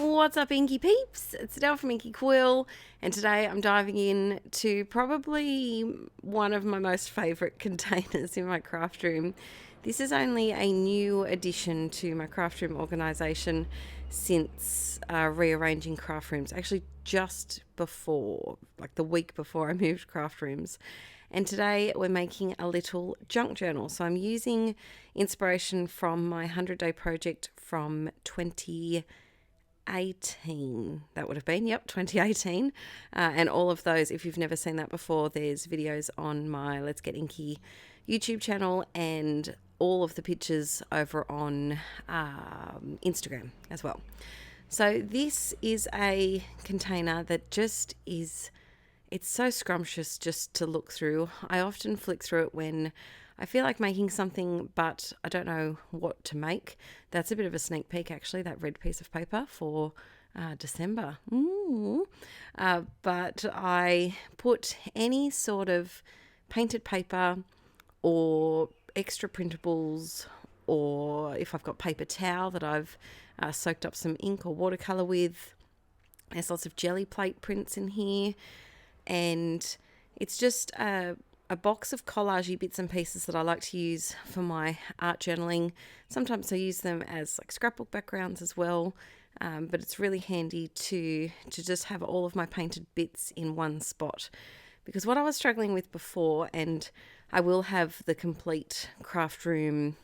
What's up, Inkie peeps? It's Adele from Inkie Quill, and today I'm diving in to probably one of my most favourite containers in my craft room. This is only a new addition to my craft room organisation since rearranging craft rooms, actually just before, like the week before I moved craft rooms. And today we're making a little junk journal. So I'm using inspiration from my 100-day project from 2018, that would have been, 2018. And all of those, if you've never seen that before, there's videos on my Let's Get Inky YouTube channel and all of the pictures over on Instagram as well. So this is a container that just is, it's so scrumptious just to look through. I often flick through it when I feel like making something, but I don't know what to make. That's a bit of a sneak peek, actually, that red piece of paper for December. But I put any sort of painted paper or extra printables, or if I've got paper towel that I've soaked up some ink or watercolour with. There's lots of jelly plate prints in here. And it's just a box of collagey bits and pieces that I like to use for my art journaling. Sometimes I use them as like scrapbook backgrounds as well, but it's really handy to just have all of my painted bits in one spot. Because what I was struggling with before, and I will have the complete craft room,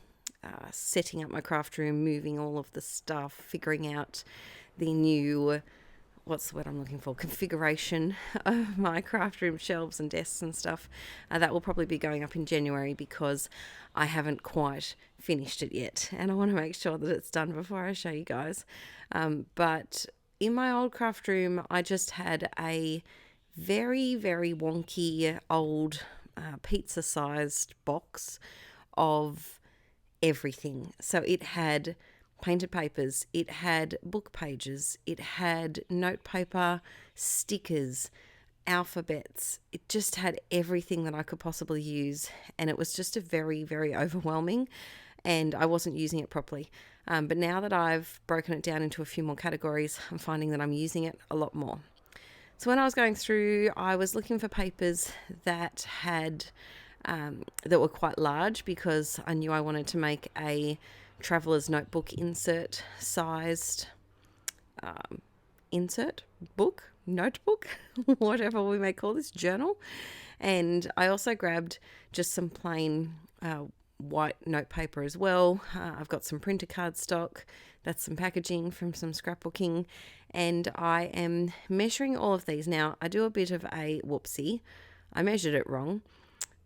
setting up my craft room, moving all of the stuff, figuring out the new, what's the word I'm looking for, configuration of my craft room shelves and desks and stuff. That will probably be going up in January because I haven't quite finished it yet, and I want to make sure that it's done before I show you guys. But in my old craft room, I just had a very, very wonky old pizza-sized box of everything. So it had painted papers, it had book pages, it had note paper, stickers, alphabets. It just had everything that I could possibly use, and it was just a very, very overwhelming, and I wasn't using it properly. But now that I've broken it down into a few more categories, I'm finding that I'm using it a lot more. So when I was going through, I was looking for papers that had that were quite large, because I knew I wanted to make a traveler's notebook insert sized notebook, whatever we may call this, journal. And I also grabbed just some plain white note paper as well. I've got some printer cardstock. That's some packaging from some scrapbooking. And I am measuring all of these. Now, I do a bit of a whoopsie. I measured it wrong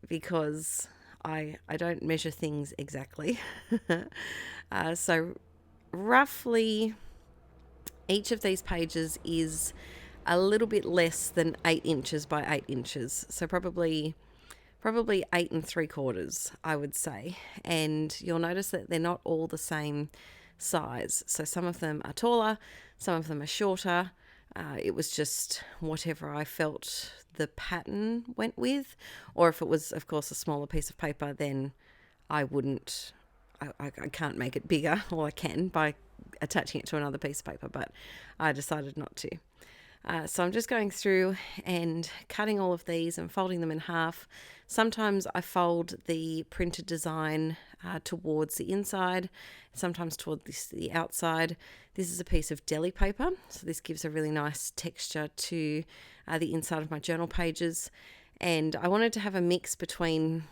because I don't measure things exactly. So roughly each of these pages is a little bit less than 8 inches by 8 inches. So probably 8 3/4, I would say. And you'll notice that they're not all the same size. So some of them are taller, some of them are shorter. It was just whatever I felt the pattern went with, or if it was, of course, a smaller piece of paper, then I can't make it bigger, or I can by attaching it to another piece of paper, but I decided not to. So I'm just going through and cutting all of these and folding them in half. Sometimes I fold the printed design towards the inside, sometimes towards the outside. This is a piece of deli paper, so this gives a really nice texture to the inside of my journal pages. And I wanted to have a mix between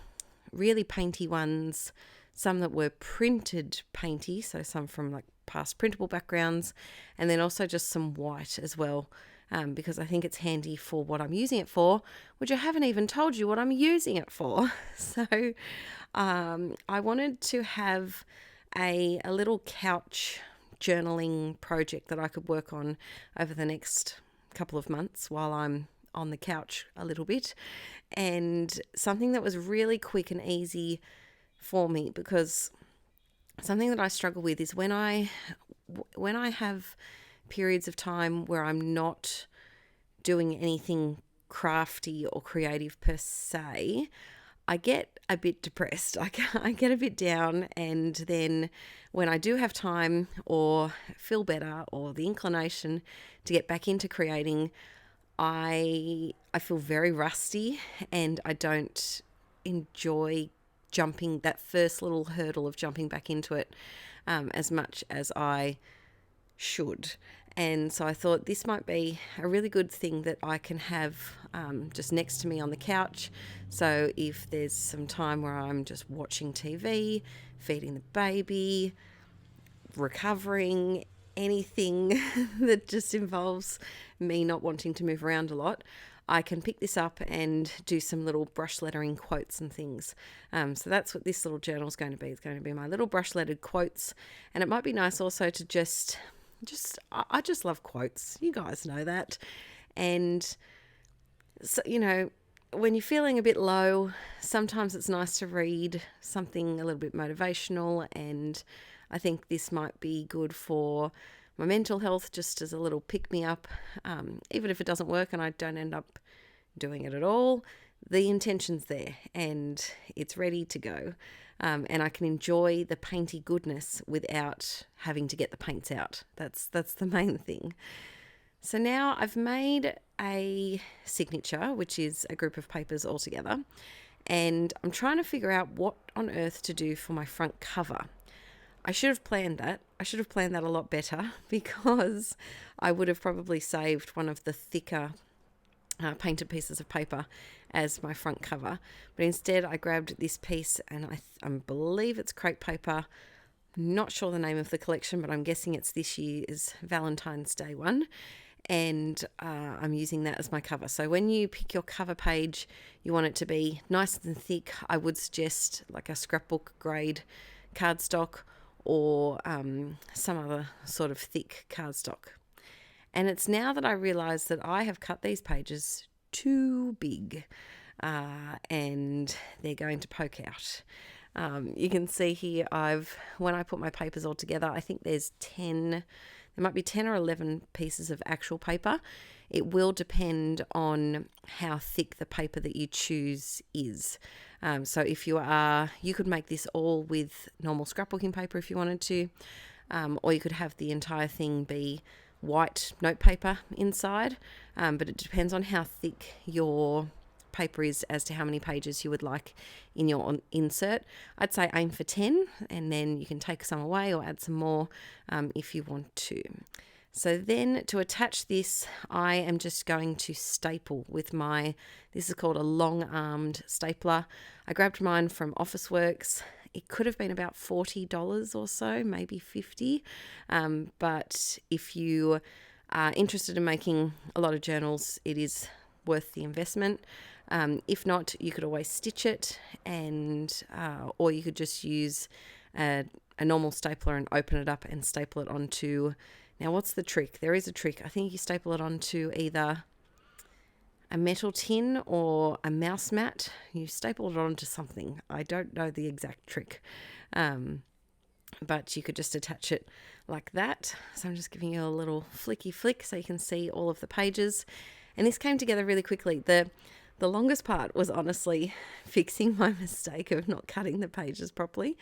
really painty ones, some that were printed painty, so some from like past printable backgrounds, and then also just some white as well. Because I think it's handy for what I'm using it for, which I haven't even told you what I'm using it for. So I wanted to have a little couch journaling project that I could work on over the next couple of months while I'm on the couch a little bit, and something that was really quick and easy for me, because something that I struggle with is when I have periods of time where I'm not doing anything crafty or creative per se, I get a bit depressed. I get a bit down, and then when I do have time or feel better or the inclination to get back into creating, I feel very rusty, and I don't enjoy jumping that first little hurdle of jumping back into it as much as I should. And so I thought this might be a really good thing that I can have just next to me on the couch. So if there's some time where I'm just watching TV, feeding the baby, recovering, anything that just involves me not wanting to move around a lot, I can pick this up and do some little brush lettering quotes and things. So that's what this little journal is going to be. It's going to be my little brush lettered quotes. And it might be nice also to I just love quotes. You guys know that. And so, when you're feeling a bit low, sometimes it's nice to read something a little bit motivational, and I think this might be good for my mental health, just as a little pick-me-up. Even if it doesn't work and I don't end up doing it at all, the intention's there and it's ready to go. And I can enjoy the painty goodness without having to get the paints out. That's the main thing. So now I've made a signature, which is a group of papers all together, and I'm trying to figure out what on earth to do for my front cover. I should have planned that. I should have planned that a lot better, because I would have probably saved one of the thicker painted pieces of paper as my front cover. But instead I grabbed this piece, and I believe it's crepe paper. Not sure the name of the collection, but I'm guessing it's this year's Valentine's Day one. And I'm using that as my cover. So when you pick your cover page, you want it to be nice and thick. I would suggest like a scrapbook grade cardstock, or some other sort of thick cardstock. And it's now that I realise that I have cut these pages too big, and they're going to poke out. You can see here, when I put my papers all together, I think there might be 10 or 11 pieces of actual paper. It will depend on how thick the paper that you choose is. So if you could make this all with normal scrapbooking paper if you wanted to, or you could have the entire thing be white notepaper inside, but it depends on how thick your paper is as to how many pages you would like in your insert. I'd say aim for 10, and then you can take some away or add some more if you want to. So then to attach this, I am just going to staple with this is called a long-armed stapler. I grabbed mine from Officeworks. It could have been about $40 or so, maybe $50. But if you are interested in making a lot of journals, it is worth the investment. If not, you could always stitch it, or you could just use a normal stapler and open it up and staple it onto. Now, what's the trick? There is a trick. I think you staple it onto either a metal tin or a mouse mat. You staple it onto something. I don't know the exact trick, but you could just attach it like that. So I'm just giving you a little flicky flick so you can see all of the pages. And this came together really quickly. The longest part was honestly fixing my mistake of not cutting the pages properly.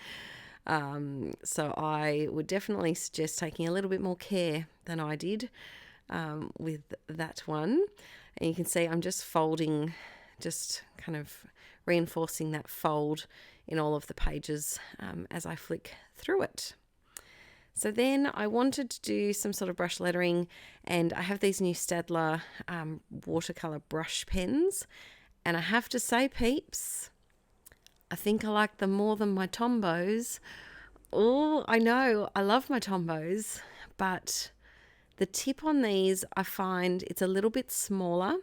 So I would definitely suggest taking a little bit more care than I did with that one. And you can see I'm just folding, just kind of reinforcing that fold in all of the pages as I flick through it. So then I wanted to do some sort of brush lettering, and I have these new Staedtler watercolour brush pens. And I have to say, peeps, I think I like them more than my Tombos. Oh, I know, I love my Tombos, but the tip on these, I find it's a little bit smaller.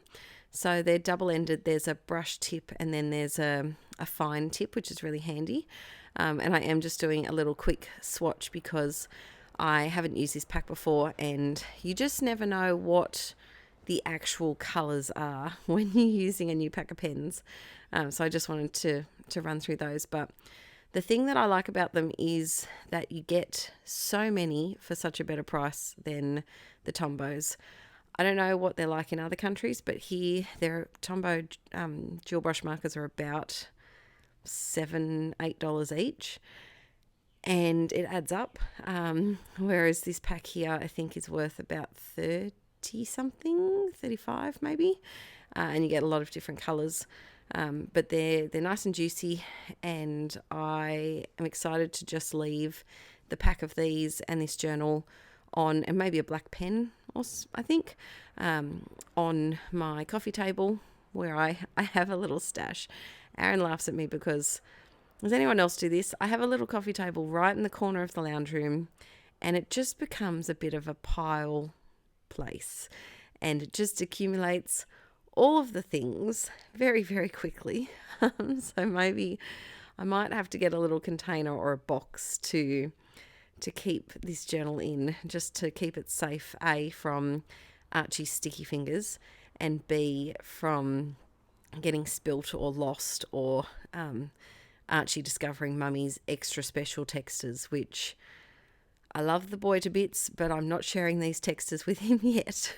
So they're double-ended. There's a brush tip and then there's a fine tip, which is really handy. And I am just doing a little quick swatch because I haven't used this pack before, and you just never know what the actual colours are when you're using a new pack of pens. So I just wanted to run through those. But the thing that I like about them is that you get so many for such a better price than the Tombos. I don't know what they're like in other countries, but here their Tombow dual brush markers are about $7-8 each, and it adds up. Whereas this pack here, I think, is worth about 30 something, 35 maybe, and you get a lot of different colors. But they're nice and juicy, and I am excited to just leave the pack of these and this journal on, and maybe a black pen, I think, on my coffee table where I have a little stash. Aaron laughs at me because, does anyone else do this? I have a little coffee table right in the corner of the lounge room, and it just becomes a bit of a pile place, and it just accumulates all of the things very, very quickly. So maybe I might have to get a little container or a box to keep this journal in, just to keep it safe, A, from Archie's sticky fingers, and B, from getting spilt or lost, or Archie discovering Mummy's extra special texters, which I love the boy to bits, but I'm not sharing these texters with him yet.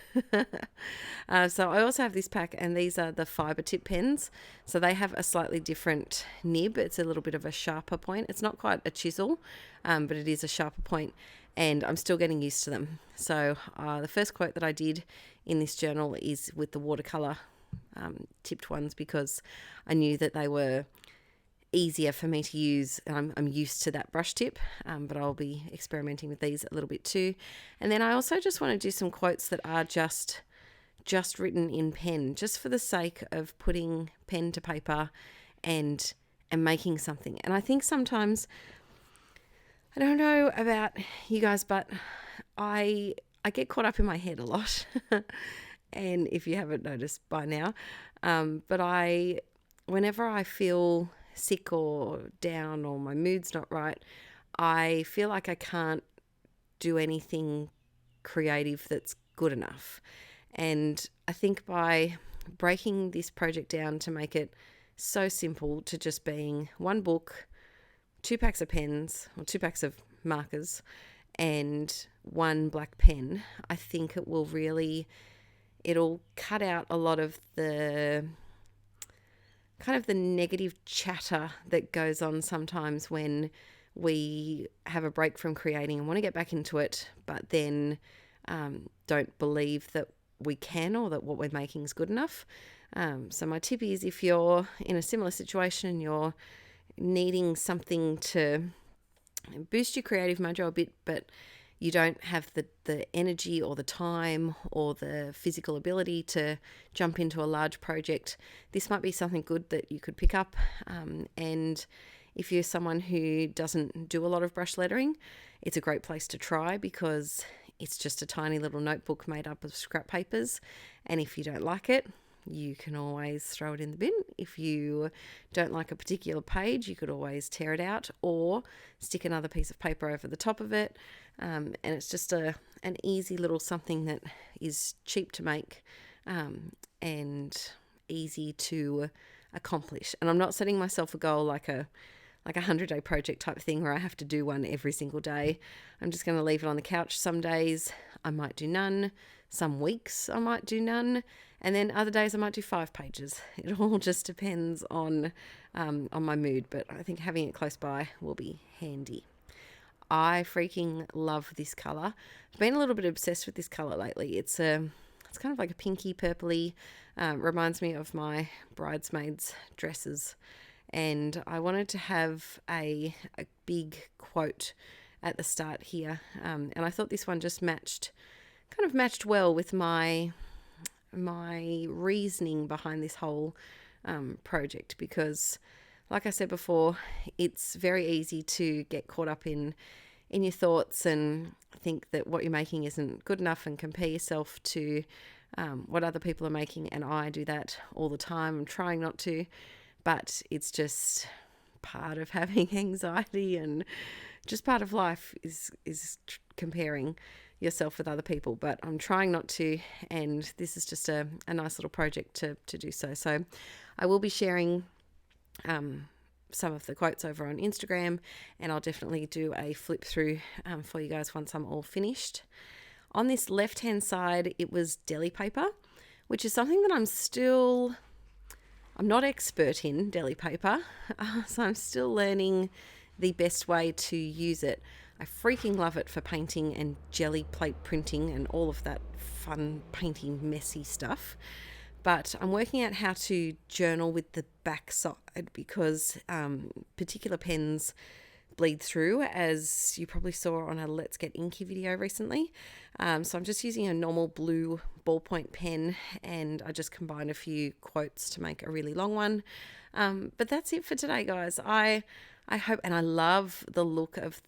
So I also have this pack, and these are the fiber tip pens. So they have a slightly different nib. It's a little bit of a sharper point. It's not quite a chisel, but it is a sharper point, and I'm still getting used to them. So the first quote that I did in this journal is with the watercolor tipped ones, because I knew that they were easier for me to use. I'm used to that brush tip, but I'll be experimenting with these a little bit too. And then I also just want to do some quotes that are just written in pen, just for the sake of putting pen to paper and making something. And I think sometimes, I don't know about you guys, but I get caught up in my head a lot. And if you haven't noticed by now, but whenever I feel sick or down, or my mood's not right, I feel like I can't do anything creative that's good enough. And I think by breaking this project down to make it so simple to just being one book, 2 packs of pens, or 2 packs of markers, and 1 black pen, I think it'll cut out a lot of the kind of the negative chatter that goes on sometimes when we have a break from creating and want to get back into it, but then don't believe that we can, or that what we're making is good enough. So my tip is, if you're in a similar situation and you're needing something to boost your creative mojo a bit, but you don't have the energy or the time or the physical ability to jump into a large project, this might be something good that you could pick up. And if you're someone who doesn't do a lot of brush lettering, it's a great place to try, because it's just a tiny little notebook made up of scrap papers. And if you don't like it, you can always throw it in the bin. If you don't like a particular page, you could always tear it out or stick another piece of paper over the top of it. And it's just an easy little something that is cheap to make and easy to accomplish. And I'm not setting myself a goal like a 100-day project type thing where I have to do one every single day. I'm just going to leave it on the couch. Some days I might do none. Some weeks I might do none. And then other days I might do 5 pages. It all just depends on my mood. But I think having it close by will be handy. I freaking love this colour. I've been a little bit obsessed with this colour lately. It's kind of like a pinky purpley. Reminds me of my bridesmaids' dresses. And I wanted to have a big quote at the start here. And I thought this one just matched well with my reasoning behind this whole project, because like I said before, it's very easy to get caught up in your thoughts and think that what you're making isn't good enough and compare yourself to what other people are making. And I do that all the time. I'm trying not to, but it's just part of having anxiety, and just part of life is comparing yourself with other people. But I'm trying not to, and this is just a nice little project to do so. So I will be sharing some of the quotes over on Instagram, and I'll definitely do a flip through for you guys once I'm all finished. On this left hand side, it was deli paper, which is something that I'm not expert in deli paper, so I'm still learning the best way to use it. I freaking love it for painting and jelly plate printing and all of that fun painting messy stuff. But I'm working out how to journal with the back side because particular pens bleed through, as you probably saw on a Let's Get Inky video recently. So I'm just using a normal blue ballpoint pen, and I just combined a few quotes to make a really long one. But that's it for today, guys. I hope, and I love the look of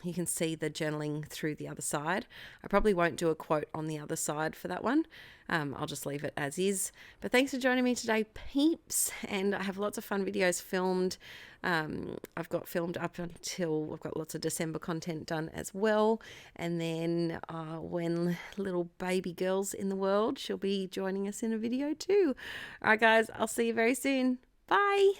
you can see the journaling through the other side. I probably won't do a quote on the other side for that one. I'll just leave it as is. But thanks for joining me today, peeps. And I have lots of fun videos filmed. I've got filmed up until I've got lots of December content done as well. And then when little baby girl's in the world, she'll be joining us in a video too. All right, guys, I'll see you very soon. Bye.